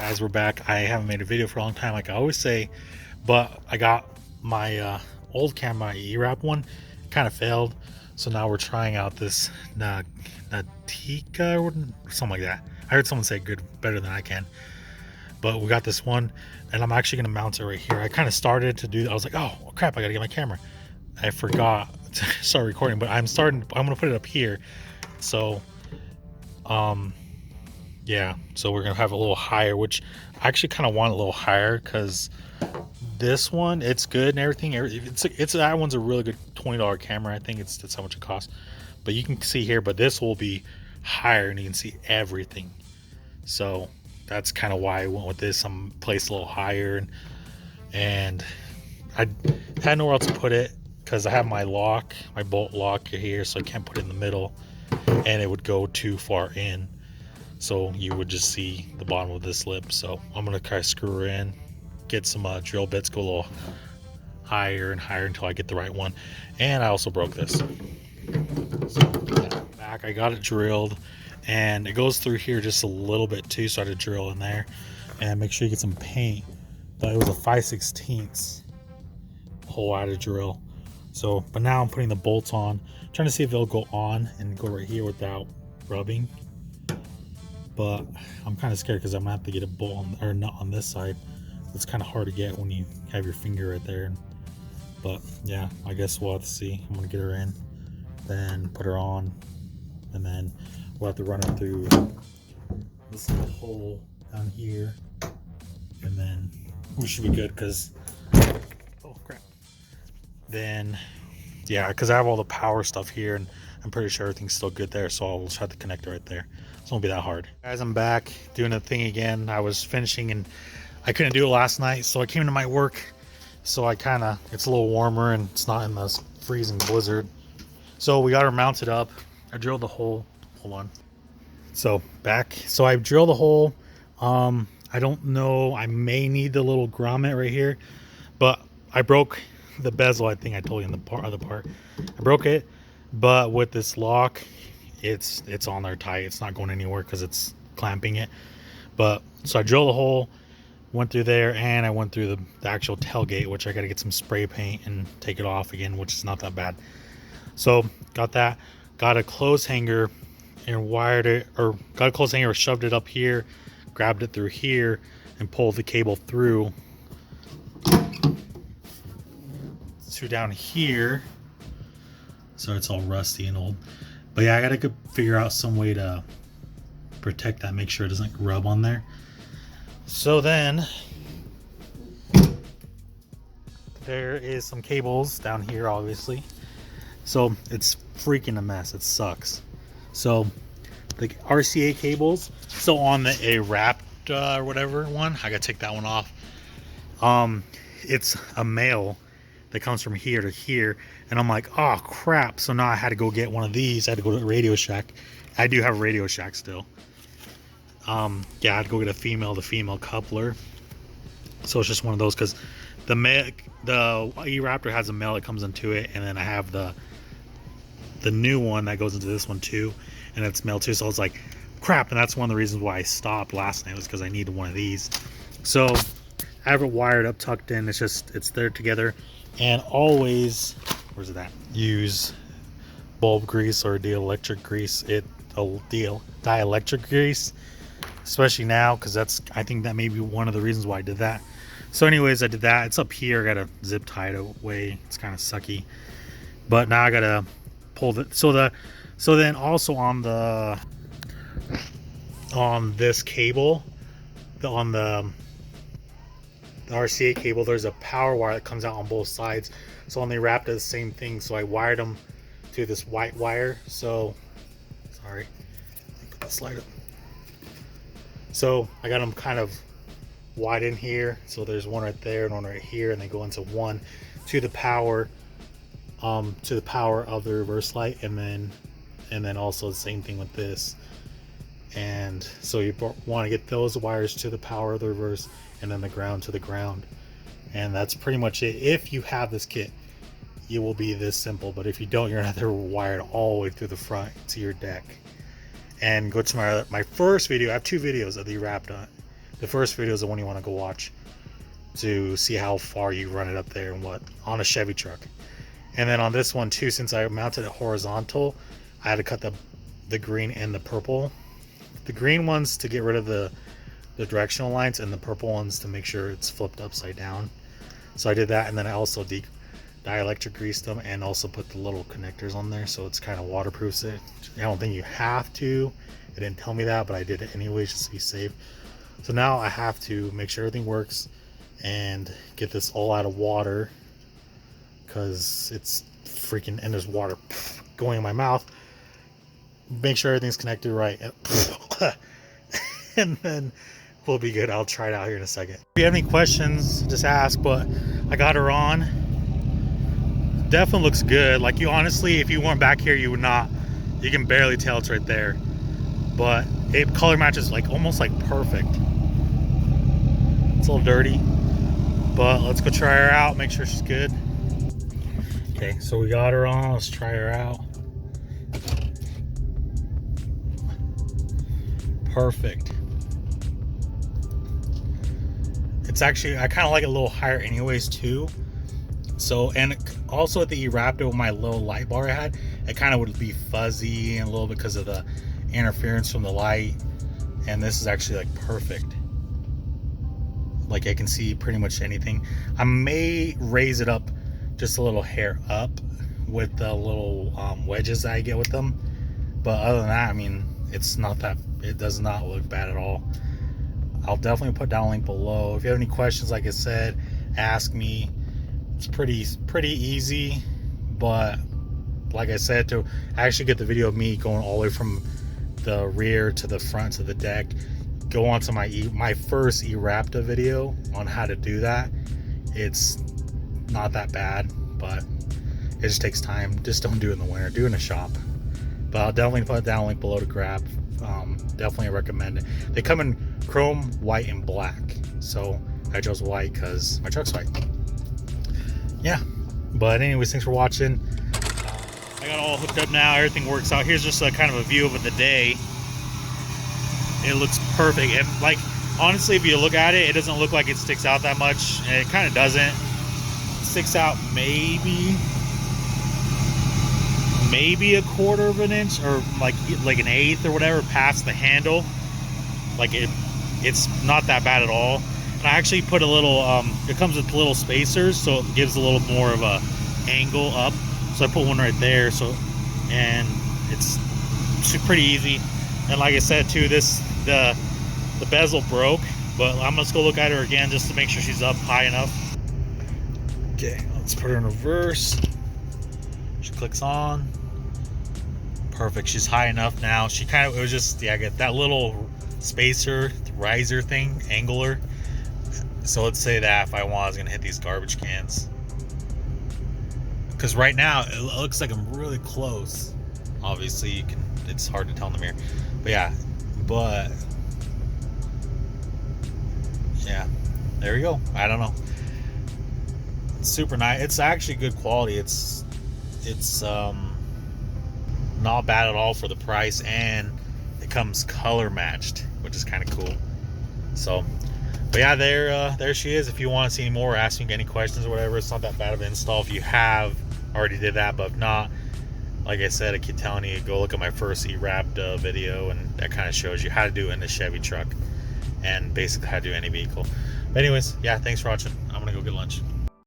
Guys, we're back. I haven't made a video for a long time, like I always say, but I got my old camera, my E-wrap one, kind of failed. So now we're trying out this Natika or something like that. I heard someone say good, better than I can. But we got this one, and I'm actually gonna mount it right here. I kind of started to do. I was like, oh crap, I gotta get my camera. I forgot to start recording, but I'm gonna put it up here. So, yeah, so we're gonna have a little higher, which I actually kind of want a little higher because this one, it's good and everything. It's that one's a really good $20 camera. I think that's how much it costs. But you can see here, but this will be higher and you can see everything. So that's kind of why I went with this. I'm placed a little higher, and I had nowhere else to put it because I have my lock, my bolt lock here, so I can't put it in the middle, and it would go too far in. So you would just see the bottom of this lip. So I'm gonna try to screw her in, get some drill bits, go a little higher and higher until I get the right one. And I also broke this. So back, I got it drilled, and it goes through here just a little bit too, so I had to drill in there and make sure you get some paint. But it was a 5/16 hole I had to drill. So, but now I'm putting the bolts on, trying to see if it'll go on and go right here without rubbing. But I'm kind of scared because I'm gonna have to get a bolt on, or nut on this side. It's kind of hard to get when you have your finger right there. But yeah, I guess we'll have to see. I'm gonna get her in, then put her on, and then we'll have to run her through this little hole down here, and then we should be good. Because oh crap, then yeah, because I have all the power stuff here, and I'm pretty sure everything's still good there. So I'll just have to connect it right there. It won't be that hard. Guys, I'm back doing a thing again. I was finishing and I couldn't do it last night, so I came to my work. So it's a little warmer and it's not in this freezing blizzard. So we got her mounted up. I drilled the hole. Hold on. So back. So I drilled the hole. I don't know. I may need the little grommet right here, but I broke the bezel. I think I told you in the other part. I broke it, but with this lock, it's on there tight. It's not going anywhere because it's clamping it. But so I drilled a hole, went through there, and I went through the actual tailgate, which I got to get some spray paint and take it off again, which is not that bad. So got that, got a clothes hanger and wired it, or got a clothes hanger, shoved it up here, grabbed it through here, and pulled the cable through to down here. So it's all rusty and old. But yeah, I gotta figure out some way to protect that, make sure it doesn't rub on there. So then there is some cables down here, obviously. So it's freaking a mess. It sucks. So the RCA cables, so on the A wrapped or whatever one, I gotta take that one off. It's a male that comes from here to here, and I'm like, oh crap. So now I had to go get one of these. I had to go to Radio Shack. I do have Radio Shack still. Yeah, I had to go get the female coupler. So it's just one of those, because the E-Raptor has a male that comes into it, and then I have the new one that goes into this one too, and it's male too. So I was like, crap. And that's one of the reasons why I stopped last night, was because I needed one of these. So I have it wired up, tucked in. It's there together. And always, where's it at? Use bulb grease or dielectric grease. Dielectric grease, especially now, because I think that may be one of the reasons why I did that. So anyways, I did that. It's up here. I gotta zip tie it away. It's kind of sucky. But now I gotta pull the so then also on this cable, on the RCA cable, there's a power wire that comes out on both sides. So on the wrap does the same thing. So I wired them to this white wire. So sorry, put this light up. So I got them kind of wide in here. So there's one right there and one right here, and they go into one to the power of the reverse light, and then also the same thing with this. And so you want to get those wires to the power of the reverse, and then the ground to the ground. And that's pretty much it. If you have this kit, it will be this simple. But if you don't, you're gonna have to wire it all the way through the front to your deck. And go to my first video. I have two videos of the wrapped The first video is the one you want to go watch to see how far you run it up there and what on a Chevy truck. And then on this one too, since I mounted it horizontal, I had to cut the green and the purple. The green ones to get rid of the directional lines, and the purple ones to make sure it's flipped upside down. So I did that, and then I also dielectric greased them and also put the little connectors on there so it's kind of waterproofs it. I don't think you have to. It didn't tell me that, but I did it anyways just to be safe. So now I have to make sure everything works and get this all out of water because it's freaking, and there's water going in my mouth. Make sure everything's connected right, and then we'll be good. I'll try it out here in a second. If you have any questions, just ask. But I got her on. Definitely looks good. Like, you honestly, if you weren't back here, you would not. You can barely tell it's right there. But it color matches like almost like perfect. It's a little dirty, but let's go try her out. Make sure she's good. Okay, so we got her on. Let's try her out. Perfect. It's actually, I kind of like it a little higher anyways too. So, and also at the E-Raptor with my low light bar I had, it kind of would be fuzzy and a little bit because of the interference from the light. And this is actually like perfect. Like I can see pretty much anything. I may raise it up just a little hair up with the little wedges that I get with them. But other than that, I mean, it's not that, it does not look bad at all. I'll definitely put down a link below. If you have any questions, like I said, ask me. It's pretty easy, but like I said, to actually get the video of me going all the way from the rear to the front to the deck, go on to my first E-Raptor video on how to do that. It's not that bad, but it just takes time. Just don't do it in the winter, do it in a shop. But I'll definitely put down a link below to grab. Definitely recommend it. They come in chrome, white, and black. So I chose white because my truck's white. Yeah, but anyways, thanks for watching. I got all hooked up now. Everything works out. Here's just a kind of a view of the day. It looks perfect. And like, honestly, if you look at it, it doesn't look like it sticks out that much. And it kind of doesn't. It sticks out maybe a quarter of an inch, or like an eighth or whatever past the handle. Like it's not that bad at all. And I actually put a little it comes with little spacers, so it gives a little more of a angle up. So I put one right there, so, and it's pretty easy. And like I said too, the bezel broke, but I'm just gonna look at her again just to make sure she's up high enough. Okay, let's put her in reverse. She clicks on. Perfect. She's high enough now. She kind of, it was just, yeah, I get that little spacer riser thing, angler. So let's say that if I was gonna hit these garbage cans, because right now it looks like I'm really close. Obviously, you can, it's hard to tell in the mirror, but yeah, there we go. I don't know. It's super nice. It's actually good quality. It's not bad at all for the price, and it comes color matched, which is kind of cool. So, but yeah, there she is. If you want to see any more, or ask me any questions or whatever, it's not that bad of an install. If you have already did that, but if not, like I said, I keep telling you, go look at my first E-Raptor video, and that kind of shows you how to do it in a Chevy truck and basically how to do any vehicle. But anyways, yeah, thanks for watching. I'm gonna go get lunch.